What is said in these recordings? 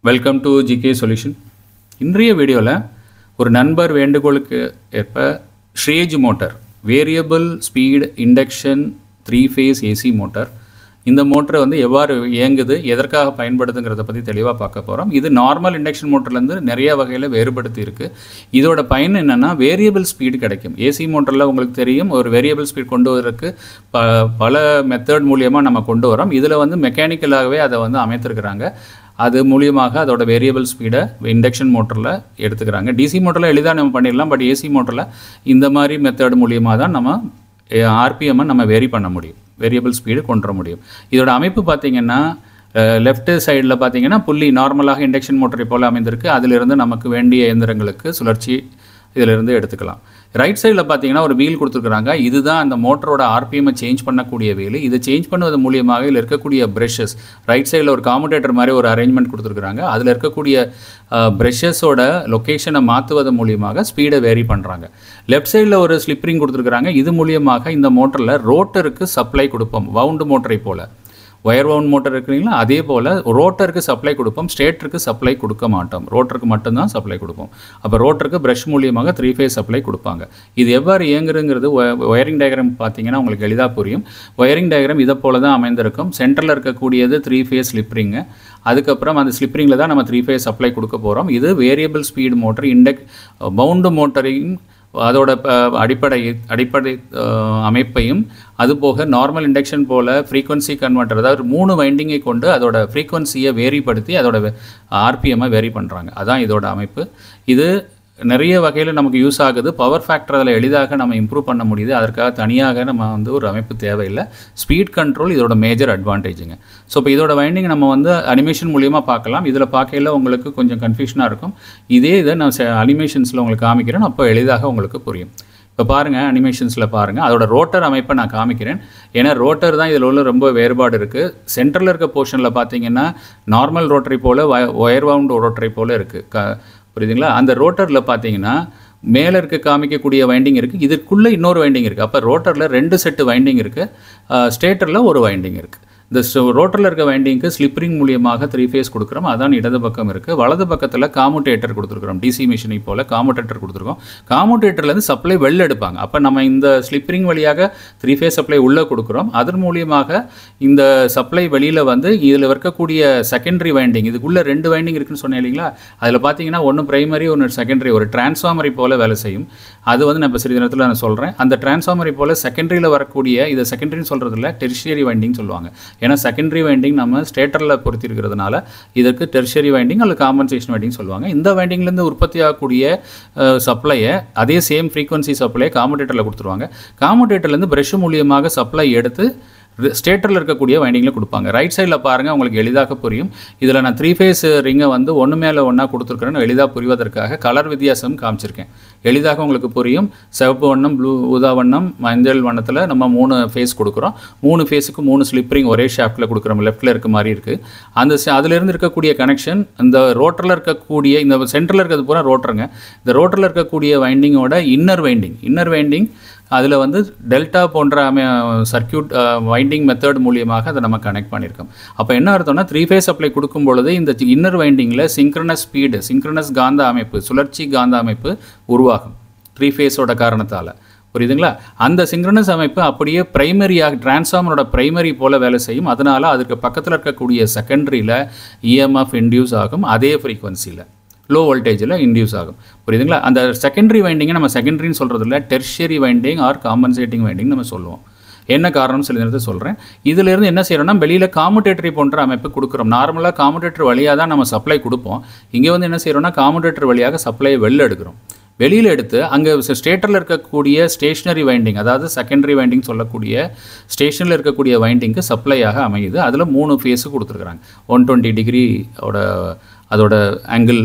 Welcome to GK solution. இன்றைய வீடியோவில் ஒரு நண்பர் வேண்டுகோளுக்கு ஏற்ப Schrage motor variable speed induction 3 phase AC motor, இந்த மோட்டரை எவ்வாறு இயங்குது, எதற்காக பயன்படுதுங்கிறத பற்றி தெளிவாக பார்க்க போகிறோம். இது நார்மல் இண்டக்ஷன் மோட்டர்லேருந்து நிறைய வகையில் வேறுபடுத்தி இருக்குது. இதோட பயன் என்னென்னா வேரியபிள் ஸ்பீடு கிடைக்கும். ஏசி மோட்டரில் உங்களுக்கு தெரியும், ஒரு வேரியபிள் ஸ்பீட் கொண்டு வரதுக்கு பல மெத்தட் மூலியமாக நம்ம கொண்டு வரோம். இதில் மெக்கானிக்கலாகவே அதை அமைத்திருக்கிறாங்க. அது மூலியமாக அதோட வேரியபிள் ஸ்பீடை இண்டக்ஷன் மோட்டரில் எடுத்துக்கிறாங்க. டிசி மோட்டரில் எளிதாக நம்ம பண்ணிடலாம், பட் ஏசி மோட்டரில் இந்த மாதிரி மெத்தட் மூலியமாக தான் நம்ம ஆர்பிஎம்மை நம்ம வேரி பண்ண முடியும், வேரியபிள் ஸ்பீடு கொண்டு வர முடியும். இதோட அமைப்பு பார்த்திங்கன்னா லெஃப்ட் சைடில் பார்த்திங்கன்னா புள்ளி நார்மலாக இண்டக்ஷன் மோட்டரை போல் அமைந்திருக்கு. அதிலிருந்து நமக்கு வேண்டிய இயந்திரங்களுக்கு சுழற்சி இதிலிருந்து எடுத்துக்கலாம். ரைட் சைடில் பார்த்தீங்கன்னா ஒரு வீல் கொடுத்துருக்குறாங்க. இதுதான் அந்த மோட்டரோட ஆர்பிஎம்மை சேஞ்ச் பண்ணக்கூடிய வீல். இதை சேஞ்ச் பண்ணுவது மூலியமாக இதில் இருக்கக்கூடிய ப்ரெஷஸ், ரைட் சைடில் ஒரு காமுடேட்டர் மாதிரி ஒரு அரேஞ்ச்மெண்ட் கொடுத்துருக்குறாங்க. அதில் இருக்கக்கூடிய ப்ரெஷஸோட லொக்கேஷனை மாற்றுவது மூலியமாக ஸ்பீடை வேரி பண்ணுறாங்க. லெஃப்ட் சைடில் ஒரு ஸ்லிப்ரிங் கொடுத்துருக்குறாங்க. இது மூலியமாக இந்த மோட்டரில் ரோட்டருக்கு சப்ளை கொடுப்போம். வவுண்டு மோட்டரை போல், ஒயர் வவுண்ட் மோட்டர் இருக்குங்களா, அதே போல் ரோட்டருக்கு சப்ளை கொடுப்போம், ஸ்டேட்டருக்கு சப்ளை கொடுக்க மாட்டோம். ரோட்டருக்கு மட்டும்தான் சப்ளை கொடுப்போம். அப்போ ரோட்டருக்கு ப்ரஷ் மூலியமாக 3 ஃபேஸ் சப்ளை கொடுப்பாங்க. இது எவ்வாறு இயங்குறதுங்கிறது ஒயரிங் டயக்ராம் பார்த்தீங்கன்னா உங்களுக்கு எளிதாக புரியும். ஒயரிங் டயக்ராம் இதை போல தான் அமைந்திருக்கும். சென்டரில் இருக்கக்கூடியது 3 ஃபேஸ் ஸ்லிப்ரிங்கு. அதுக்கப்புறம் அந்த ஸ்லிப்ரிங்கில் தான் நம்ம 3 ஃபேஸ் சப்ளை கொடுக்க போகிறோம். இது வேரியபிள் ஸ்பீடு மோட்டர், பவுண்டு மோட்டரின் அதோட அடிப்படை அமைப்பையும், அதுபோக நார்மல் இண்டக்ஷன் போல் ஃப்ரீக்வன்சி கன்வெர்ட்டர், அதாவது 3 வைண்டிங்கை கொண்டு அதோட ஃப்ரீக்வன்சியை வேரிப்படுத்தி அதோட ஆர்பிஎம்மை வேரி பண்ணுறாங்க. அதான் இதோட அமைப்பு. இது நிறைய வகையில் நமக்கு யூஸ் ஆகுது. பவர் ஃபேக்டர் அதில் எளிதாக நம்ம இம்ப்ரூவ் பண்ண முடியுது. அதற்காக தனியாக நம்ம ஒரு அமைப்பு தேவையில்லை. ஸ்பீட் கண்ட்ரோல் இதோட மேஜர் அட்வான்டேஜுங்க. ஸோ இப்போ இதோட வைண்டிங் நம்ம அனிமேஷன் மூலியமாக பார்க்கலாம். இதில் பார்க்கையில் உங்களுக்கு கொஞ்சம் கன்ஃபியூஷனாக இருக்கும். இதை நான் அனிமேஷன்ஸில் உங்களுக்கு காமிக்கிறேன், அப்போ எளிதாக உங்களுக்கு புரியும். இப்போ பாருங்கள், அனிமேஷன்ஸில் பாருங்கள், அதோட ரோட்டர் அமைப்பை நான் காமிக்கிறேன். ஏன்னா ரோட்டர் தான் இதில் உள்ள ரொம்ப வேறுபாடு இருக்குது. சென்டரில் இருக்க போர்ஷனில் பார்த்தீங்கன்னா நார்மல் ரோட்டரை போல், ஒயர் வவுண்ட் ரோட்டரை போல் இருக்குது, புரியுதுங்களா? அந்த ரோட்டரில் பார்த்தீங்கன்னா மேலே இருக்க காமிக்கக்கூடிய வைண்டிங் இருக்குது, இதுக்குள்ளே இன்னொரு வைண்டிங் இருக்குது. அப்போ ரோட்டரில் 2 செட்டு வைண்டிங் இருக்குது, ஸ்டேட்டரில் ஒரு வைண்டிங் இருக்குது. இந்த ரோட்டரில் இருக்க வைண்டிங்க்கு ஸ்லிப்ரிங் மூலியமாக 3 ஃபேஸ் கொடுக்குறோம். அதான் இடது பக்கம் இருக்குது. வலது பக்கத்தில் காமுடேட்டர் கொடுத்துருக்குறோம். டிசி மிஷினை போல் காமுடேட்டர் கொடுத்துருக்கோம். காமுடேட்டர்லேருந்து சப்ளை வெளில எடுப்பாங்க. அப்போ நம்ம இந்த ஸ்லிப்ரிங் வழியாக 3 ஃபேஸ் சப்ளை உள்ளே கொடுக்குறோம். அதன் மூலியமாக இந்த சப்ளை வெளியில் இதில் இருக்கக்கூடிய செகண்டரி வைண்டிங், இதுக்குள்ளே 2 வைண்டிங் இருக்குன்னு சொன்னேன் இல்லைங்களா? அதில் பார்த்தீங்கன்னா ஒன்று பிரைமரி, ஒன்று செகண்டரி, ஒரு டிரான்ஸ்ஃபார்மரை போல் வேலை செய்யும். அது நான் இப்போ சிறிது நேரத்தில் நான் சொல்கிறேன். அந்த டிரான்ஸ்ஃபார்மரை போல் செகண்டரியில் வரக்கூடிய, இதை செகண்டரின்னு சொல்கிறதில்ல, டெர்ஷியரி வைண்டிங் சொல்லுவாங்க. ஏன்னா செகண்டரி வைண்டிங் நம்ம ஸ்டேட்டரில் பொறுத்திருக்கிறதுனால இதற்கு டெர்ஷியரி வைண்டிங் அல்லது காம்பன்சேஷன் வைண்டிங் சொல்லுவாங்க. இந்த வைண்டிங்லேருந்து உற்பத்தி ஆகக்கூடிய சப்ளையை அதே சேம் ஃப்ரீக்வன்சி சப்ளையை காமுடேட்டரில் கொடுத்துருவாங்க. காமுடேட்டர்லேருந்து ப்ரெஷ் மூலியமாக சப்ளை எடுத்து ஸ்டேட்டரில் இருக்கக்கூடிய வைண்டிங்கில் கொடுப்பாங்க. ரைட் சைடில் பாருங்கள், உங்களுக்கு எளிதாக புரியும். இதில் நான் 3 ஃபேஸ் ரிங்கை ஒன்று மேலே ஒன்றா கொடுத்துருக்குறேன்னு எளிதாக புரிவதற்காக கலர் வித்தியாசம் காமிச்சிருக்கேன். எளிதாக உங்களுக்கு புரியும். சிவப்பு வண்ணம், ஊதா வண்ணம், மஞ்சள் வண்ணத்தில் நம்ம 3 ஃபேஸ் கொடுக்குறோம். 3 ஃபேஸுக்கு 3 ஸ்லிப்ரிங் ஒரே ஷாஃப்ட்டில் கொடுக்குறோம். லெஃப்ட்டில் இருக்க மாதிரி இருக்குது. அதிலிருந்து இருக்கக்கூடிய கனெக்ஷன் இந்த ரோட்டரில் இருக்கக்கூடிய, இந்த சென்டரில் இருக்கிறது பூரா ரோட்டருங்க. இந்த ரோட்டரில் இருக்கக்கூடிய வைண்டிங்கோட இன்னர் வைண்டிங் அதில் டெல்டா போன்ற சர்க்கியூட் வைண்டிங் மெத்தட் மூலியமாக அதை நம்ம கனெக்ட் பண்ணியிருக்கோம். அப்போ என்ன அர்த்தம்னா 3 ஃபேஸ் சப்ளை கொடுக்கும் பொழுது இந்த இன்னர் வைண்டிங்கில் சிங்க்ரனஸ் ஸ்பீடு, சிங்க்ரனஸ் காந்த அமைப்பு, சுழற்சி காந்த அமைப்பு உருவாகும் 3 ஃபேஸோட காரணத்தால். புரியுதுங்களா? அந்த சிங்க்ரனஸ் அமைப்பு அப்படியே பிரைமரியாக டிரான்ஸ்ஃபார்மரோட பிரைமரி போல் வேலை செய்யும். அதனால் அதுக்கு பக்கத்தில் இருக்கக்கூடிய செகண்டரியில் இஎம்எஃப் இன்டியூஸ் ஆகும். அதே ஃப்ரீக்வன்சியில் லோ வோல்டேஜில் இன்டியூஸ் ஆகும். புரியுதுங்களா? அந்த செகண்டரி வைண்டிங்கை நம்ம செகண்டரின்னு சொல்கிறதில்ல, tertiary winding or compensating winding நம்ம சொல்லுவோம். என்ன காரணம் சில நேரத்தை சொல்கிறேன். இதிலிருந்து என்ன செய்கிறோம்னா வெளியில் காமுடேட்டரி போன்ற அமைப்பு கொடுக்குறோம். நார்மலாக காமுடேட்டர் வழியாக தான் நம்ம சப்ளை கொடுப்போம். இங்கே என்ன செய்கிறோம்னா காமுடேட்டர் வழியாக சப்ளையை வெளில எடுக்கிறோம். வெளியில் எடுத்து அங்கே ஸ்டேட்டரில் இருக்கக்கூடிய ஸ்டேஷனரி வைண்டிங், அதாவது செகண்டரி வைண்டிங் சொல்லக்கூடிய ஸ்டேஷனில் இருக்கக்கூடிய வைண்டிங்க்கு சப்ளையாக அமையுது. அதில் 3 ஃபேஸு கொடுத்துருக்குறாங்க. 120 டிகிரி அதோட ஆங்கிள்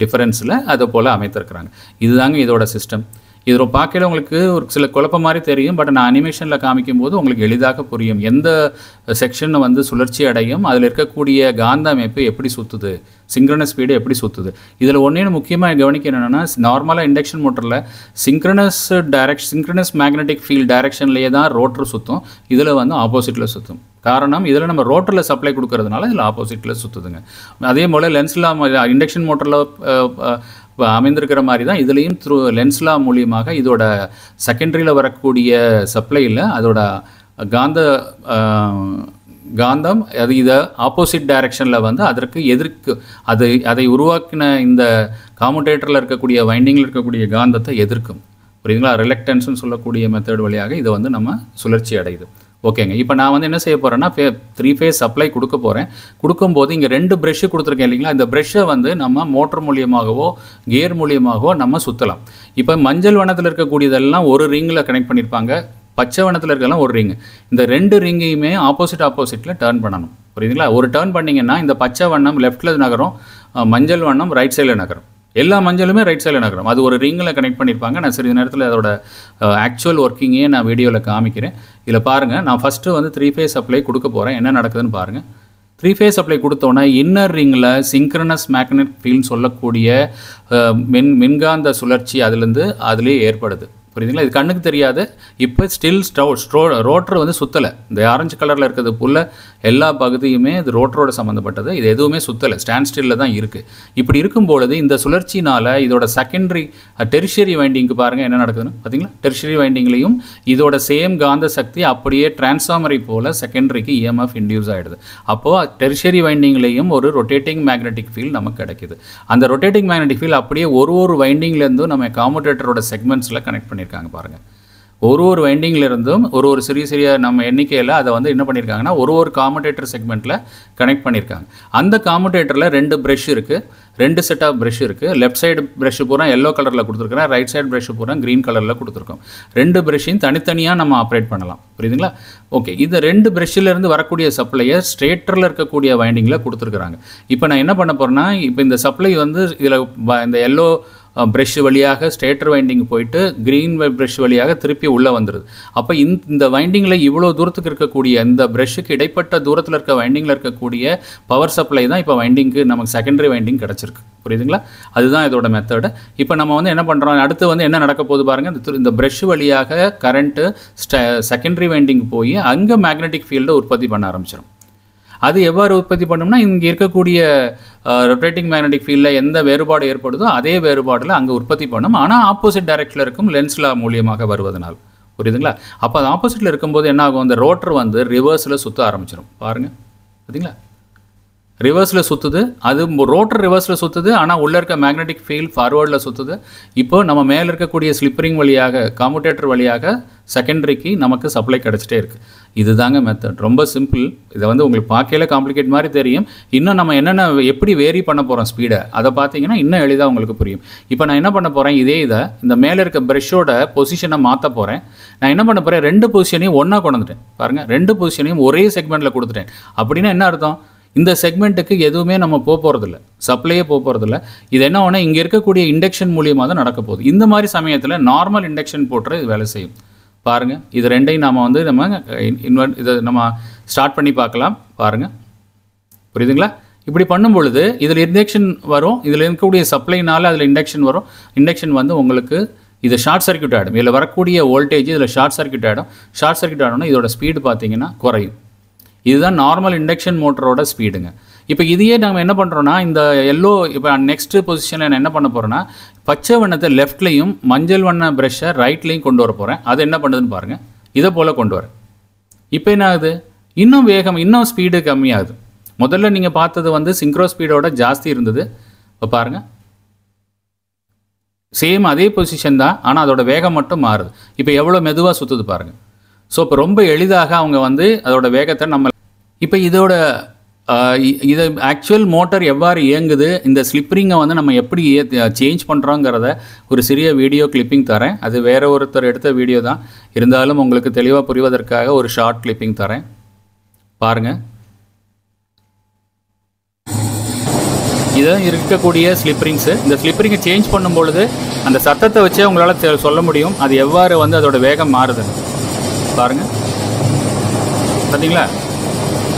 டிஃபரன்ஸில் அதை போல் அமைத்திருக்கிறாங்க. இதுதாங்க இதோட சிஸ்டம். இது பார்க்கல உங்களுக்கு ஒரு சில குழப்பம் மாதிரி தெரியும், பட் நான் அனிமேஷனில் காமிக்கும் போது உங்களுக்கு எளிதாக புரியும். எந்த செக்ஷன் வந்து சுழற்சி அடையும், அதில் இருக்கக்கூடிய காந்த அமைப்பு எப்படி சுற்றுது, சிங்க்ரனஸ் ஸ்பீடு எப்படி சுற்றுது. இதில் ஒன்றே முக்கியமாக கவனிக்க என்னென்னா, நார்மலாக இண்டக்ஷன் மோட்டரில் சிங்க்ரனஸ் மேக்னெட்டிக் ஃபீல்ட் டைரக்ஷன்லேயே தான் ரோட்டர் சுற்றும், இதில் வந்து ஆப்போசிட்டில் சுற்றும். காரணம் இதில் நம்ம ரோட்டரில் சப்ளை கொடுக்கறதுனால இதில் ஆப்போசிட்டில் சுற்றுதுங்க. அதே போல் லென்ஸ்லா இண்டக்ஷன் மோட்டரில் அமைந்திருக்கிற மாதிரி தான் இதுலேயும் த்ரூ லென்ஸ்லா மூலியமாக இதோட செகண்டரியில் வரக்கூடிய சப்ளையில் அதோட காந்தம் அது இதை ஆப்போசிட் டைரக்ஷனில் வந்து அதற்கு அதை உருவாக்கின இந்த காமுடேட்டரில் இருக்கக்கூடிய வைண்டிங்கில் இருக்கக்கூடிய காந்தத்தை எதிர்க்கும். புரியுதுங்களா? ரிலக்டன்ஸ்னு சொல்லக்கூடிய மெத்தட் வழியாக இதை வந்து நம்ம சுழற்சி அடையுது. ஓகேங்க. இப்போ நான் வந்து என்ன செய்ய போகிறேன்னா 3 ஃபேஸ் சப்ளை கொடுக்க போகிறேன். கொடுக்கும்போது இங்கே 2 ப்ரெஷ்ஷு கொடுத்துருக்கேன் இல்லைங்களா, இந்த ப்ரெஷ்ஷை வந்து நம்ம மோட்டர் மூலியமாகவோ கியர் மூலியமாகவோ நம்ம சுற்றலாம். இப்போ மஞ்சள் வண்ணத்தில் இருக்கக்கூடியதெல்லாம் ஒரு ரிங்கில் கனெக்ட் பண்ணியிருப்பாங்க, பச்சை வண்ணத்தில் இருக்கலாம் ஒரு ரிங்கு. இந்த 2 ரிங்கையுமே ஆப்போசிட்டில் டர்ன் பண்ணணும். புரியுதுங்களா? ஒரு டர்ன் பண்ணிங்கன்னா இந்த பச்சை வண்ணம் லெஃப்ட்டில் நகரும், மஞ்சள் வண்ணம் ரைட் சைடில் நகரும். எல்லா மஞ்சளுமே ரைட் சைடில் நகரும். அது ஒரு ரிங்கில் கனெக்ட் பண்ணியிருப்பாங்க. நான் சிறிது நேரத்தில் அதோட ஆக்சுவல் ஒர்க்கிங்கே நான் வீடியோவில் காமிக்கிறேன். இதில் பாருங்கள், நான் ஃபஸ்ட்டு வந்து 3 ஃபேஸ் சப்ளை கொடுக்க போகிறேன். என்ன நடக்குதுன்னு பாருங்கள். 3 ஃபேஸ் சப்ளை கொடுத்தோன்னா இன்னர் ரிங்கில் சிங்க்ரனஸ் மேக்னெட் ஃபீல்ட் சொல்லக்கூடிய மின்காந்த சுழற்சி அதிலே ஏற்படுது. புரியுதுங்களா? இது கண்ணுக்கு தெரியாது. இப்போ ஸ்டில் ரோட்டர் வந்து சுற்றலை. இந்த ஆரஞ்சு கலரில் இருக்கிறது புல்ல எல்லா பகுதியுமே இது ரோட்டரோட சம்மந்தப்பட்டது. இது எதுவுமே சுற்றலை, ஸ்டாண்ட் ஸ்டில்ல தான் இருக்குது. இப்படி இருக்கும்பொழுது இந்த சுழற்சினால் இதோட டெரிஷரி வைண்டிங்க்கு பாருங்கள் என்ன நடக்குதுன்னு பார்த்தீங்களா? டெரிஷரி வைண்டிங்லேயும் இதோட சேம் காந்த சக்தி அப்படியே டிரான்ஸ்ஃபார்மரை போல் செகண்டரிக்கு இஎம்எஃப் இன்டியூஸ் ஆகிடுது. அப்போது டெரிஷரி வைண்டிங்லேயும் ஒரு ரொட்டேட்டிங் மேக்னெட்டிக் ஃபீல்ட் நமக்கு கிடைக்குது. அந்த ரொட்டேட்டிங் மேக்னெட்டிக் ஃபீல்ட் அப்படியே ஒரு வைண்டிங்லேருந்தும் நம்ம காமுடேட்டரோட செக்மெண்ட்ஸில் கனெக்ட் பண்ணியிருக்காங்க. பாருங்கள், ஒரு வைண்டிங்லேருந்தும் ஒரு சிறிய நம்ம எண்ணிக்கையில் அதை வந்து என்ன பண்ணியிருக்காங்கன்னா ஒரு காமுடேட்டர் செக்மெண்ட்டில் கனெக்ட் பண்ணியிருக்காங்க. அந்த காமுடேட்டரில் 2 ப்ரெஷ் இருக்குது, 2 செட் ஆஃப் ப்ரெஷ் இருக்குது. லெஃப்ட் சைடு ப்ரெஷ் பூரா எல்லோ கலரில் கொடுத்துருக்கேன், ரைட் சைடு ப்ரெஷ் பூரா க்ரீன் கலரில் கொடுத்துருக்கோம். 2 ப்ரெஷ்ஷையும் தனித்தனியாக நம்ம ஆப்ரேட் பண்ணலாம். புரியுதுங்களா? ஓகே. இந்த 2 ப்ரெஷ்ஷிலேருந்து வரக்கூடிய சப்ளையை ஸ்ட்ரேட்டரில் இருக்கக்கூடிய வைண்டிங்கில் கொடுத்துருக்குறாங்க. இப்போ நான் என்ன பண்ண போகிறேன்னா, இப்போ இந்த சப்ளை வந்து இதில் இந்த எல்லோ ப்ரெஷ் வழியாக ஸ்டேட்டர் வைண்டிங் போயிட்டு க்ரீன் ப்ரெஷ் வழியாக திருப்பி உள்ளே வந்துடுது. அப்போ இந்த வைண்டிங்கில் இவ்வளோ தூரத்துக்கு இருக்கக்கூடிய இந்த ப்ரெஷ்ஷுக்கு இடைப்பட்ட தூரத்தில் இருக்க வைண்டிங்கில் இருக்கக்கூடிய பவர் சப்ளை தான் இப்போ வைண்டிங்க்கு நமக்கு செகண்டரி வைண்டிங் கிடச்சிருக்கு. புரியுதுங்களா? அதுதான் இதோட மெத்தடு. இப்போ நம்ம வந்து என்ன பண்ணுறோம், அடுத்து வந்து என்ன நடக்க போகுது பாருங்கள். இந்த ப்ரெஷ் வழியாக கரண்ட்டு செகண்டரி வைண்டிங் போய் அங்கே மேக்னெட்டிக் ஃபீல்டை உற்பத்தி பண்ண ஆரம்பிச்சிடும். அது எவ்வாறு உற்பத்தி பண்ணோம்னா, இங்கே இருக்கக்கூடிய ரொட்டேட்டிங் மேக்னெட்டிக் ஃபீல்டில் எந்த வேறுபாடு ஏற்படுதோ அதே வேறுபாடில் அங்கே உற்பத்தி பண்ணும். ஆனால் ஆப்போசிட் டைரக்ஷனில் இருக்கும் லென்ஸ்லா மூலியமாக வருவதனால். புரியுதுங்களா? அப்போ அது ஆப்போசிட்டில் இருக்கும்போது என்ன ஆகும், அந்த ரோட்டர் வந்து ரிவர்ஸில் சுற்ற ஆரம்பிச்சிடும். பாருங்கள், பார்த்தீங்களா? ரிவர்ஸில் சுற்றுது. அது ரோட்டர் ரிவர்ஸில் சுற்றுது, ஆனால் உள்ளே இருக்க மேக்னெட்டிக் ஃபீல்ட் ஃபார்வர்டில் சுற்றுது. இப்போ நம்ம மேலே இருக்கக்கூடிய ஸ்லிப்பரிங் வழியாக காமுடேட்டர் வழியாக செகண்டரிக்கு நமக்கு சப்ளை கிடச்சிட்டே இருக்குது. இதுதாங்க மெத்தட். ரொம்ப சிம்பிள். இதை வந்து உங்களுக்கு பார்க்கல காம்ப்ளிகேட் மாதிரி தெரியும். இன்னும் நம்ம எப்படி வேரி பண்ண போகிறோம் ஸ்பீடை, அதை பார்த்தீங்கன்னா இன்னும் எளிதாக உங்களுக்கு புரியும். இப்போ நான் என்ன பண்ண போகிறேன், இந்த மேலே இருக்க ப்ரெஷ்ஷோட பொசிஷனை மாற்ற போகிறேன். நான் என்ன பண்ண போகிறேன், 2 பொசிஷனையும் ஒன்றா கொண்டு வந்துட்டேன். பாருங்கள், 2 பொசிஷனையும் ஒரே செக்மெண்ட்டில் கொடுத்துட்டேன். அப்படின்னா என்ன அர்த்தம், இந்த செக்மெண்ட்டுக்கு எதுவுமே நம்ம போகிறதில்ல, சப்ளையே போகிறதில்ல. இது என்ன ஒன்று, இங்கே இருக்கக்கூடிய இண்டக்ஷன் மூலியமாக தான் நடக்க போகுது. இந்த மாதிரி சமயத்தில் நார்மல் இண்டக்ஷன் போட்டு இது வேலை செய்யும். பாருங்கள், இது ரெண்டையும் நாம் வந்து இதை நம்ம ஸ்டார்ட் பண்ணி பார்க்கலாம். பாருங்கள், புரியுதுங்களா? இப்படி பண்ணும் பொழுது இதில் இண்டக்ஷன் வரும், இதில் இருக்கக்கூடிய சப்ளைனால அதில் இண்டக்ஷன் வரும். இண்டக்ஷன் வந்து உங்களுக்கு இது ஷார்ட் சர்க்யூட் ஆகிடும். இதில் வரக்கூடிய வோல்டேஜ் இதில் ஷார்ட் சர்க்யூட் ஆகிடும். ஷார்ட் சர்க்யூட் ஆகிடணும், இதோட ஸ்பீடு பார்த்தீங்கன்னா குறையும். இதுதான் நார்மல் இண்டக்ஷன் மோட்டரோட ஸ்பீடுங்க. இப்போ இதையே நம்ம என்ன பண்ணுறோன்னா, இந்த இப்போ நெக்ஸ்ட்டு பொசிஷனில் நான் என்ன பண்ண போகிறேன்னா, பச்சை வண்ணத்தை லெஃப்ட்லேயும் மஞ்சள் வண்ண ப்ரெஷ்ஷை ரைட்லேயும் கொண்டு வர போகிறேன். அது என்ன பண்ணுதுன்னு பாருங்கள். இதை போல் கொண்டு வரேன். இப்போ என்ன ஆகுது, இன்னும் வேகம், இன்னும் ஸ்பீடு கம்மியாகுது. முதல்ல நீங்கள் பார்த்தது வந்து சிங்க்ரோ ஸ்பீடோட ஜாஸ்தி இருந்தது. இப்போ பாருங்கள், சேம் அதே பொசிஷன் தான், ஆனால் அதோட வேகம் மட்டும் மாறுது. இப்போ எவ்வளோ மெதுவாக சுற்றுது பாருங்கள். ஸோ இப்போ ரொம்ப எளிதாக அவங்க வந்து அதோட வேகத்தை நம்ம இப்போ இது ஆக்சுவல் மோட்டார் எவ்வாறு இயங்குது, இந்த ஸ்லிப்பரிங்கை வந்து நம்ம எப்படி சேஞ்ச் பண்ணுறோங்கிறத ஒரு சிறிய வீடியோ கிளிப்பிங் தரேன். அது வேறு ஒருத்தர் எடுத்த வீடியோ தான், இருந்தாலும் உங்களுக்கு தெளிவாக புரிவதற்காக ஒரு ஷார்ட் கிளிப்பிங் தரேன். பாருங்கள். இதை இருக்கக்கூடிய ஸ்லிப்பரிங்ஸு. இந்த ஸ்லிப்பரிங்கை சேஞ்ச் பண்ணும்பொழுது அந்த சத்தத்தை வச்சே உங்களால் சொல்ல முடியும் அது எவ்வாறு வந்து அதோட வேகம் மாறுதுன்னு. பாருங்கள், பார்த்தீங்களா?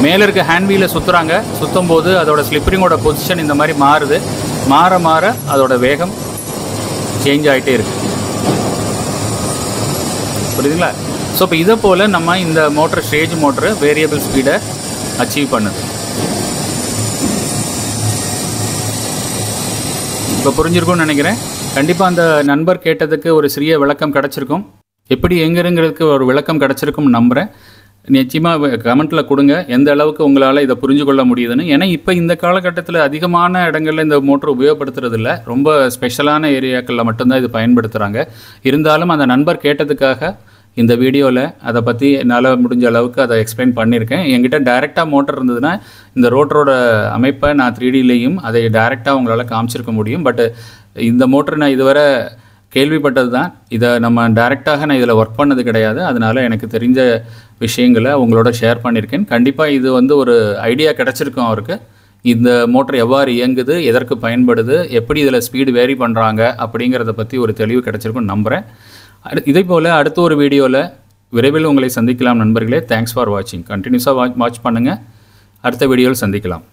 மேலே இருக்க ஹேண்ட் வீலை சுற்றும் போது அதோட ஸ்லிப்பரிங்கோட பொசிஷன் இந்த மாதிரி மாறுது. மாற மாற அதோட வேகம் சேஞ்ச் ஆகிட்டே இருக்குது. புரியுதுங்களா? ஸோ இப்போ இதை போல் நம்ம இந்த மோட்டர் ஸ்டேஜ் மோட்டரு வேரியபிள் ஸ்பீடை அச்சீவ் பண்ணுது. இப்போ புரிஞ்சிருக்கும்னு நினைக்கிறேன். கண்டிப்பாக அந்த நண்பர் கேட்டதுக்கு ஒரு சிறிய விளக்கம் கிடச்சிருக்கும். எப்படி எங்கிறதுக்கு ஒரு விளக்கம் கிடச்சிருக்கும்னு நம்புகிறேன். நிச்சயமாக கமெண்ட்டில் கொடுங்க எந்த அளவுக்கு உங்களால் இதை புரிஞ்சு கொள்ள முடியுதுன்னு. ஏன்னா இப்போ இந்த காலகட்டத்தில் அதிகமான இடங்களில் இந்த மோட்டர் உபயோகப்படுத்துறதில்ல. ரொம்ப ஸ்பெஷலான ஏரியாக்களில் மட்டும்தான் இது பயன்படுத்துகிறாங்க. இருந்தாலும் அந்த நண்பர் கேட்டதுக்காக இந்த வீடியோவில் அதை பற்றி என்னால் முடிஞ்ச அளவுக்கு அதை எக்ஸ்பிளைன் பண்ணியிருக்கேன். என்கிட்ட டைரெக்டாக மோட்டர் இருந்ததுன்னா இந்த ரோட்டரோட அமைப்பை நான் 3Dலேயும் அதை டைரெக்டாக உங்களால் காமிச்சிருக்க முடியும். பட் இந்த மோட்டர் நான் இதுவரை கேள்விப்பட்டது தான். இதை நம்ம டைரெக்டாக நான் இதில் ஒர்க் பண்ணது கிடையாது. அதனால் எனக்கு தெரிஞ்ச விஷயங்களை உங்களோட ஷேர் பண்ணியிருக்கேன். கண்டிப்பாக இது வந்து ஒரு ஐடியா கிடச்சிருக்கும் அவருக்கு. இந்த மோட்டர் எவ்வாறு இயங்குது, எதற்கு பயன்படுது, எப்படி இதில் ஸ்பீடு வேரி பண்ணுறாங்க அப்படிங்கிறத பற்றி ஒரு தெளிவு கிடச்சிருக்குன்னு நம்புகிறேன். இதே போல் அடுத்த ஒரு வீடியோவில் விரைவில் உங்களை சந்திக்கலாம் நண்பர்களே. தேங்க்ஸ் ஃபார் வாட்சிங். கண்டினியூஸாக வாட்ச் பண்ணுங்கள். அடுத்த வீடியோவில் சந்திக்கலாம்.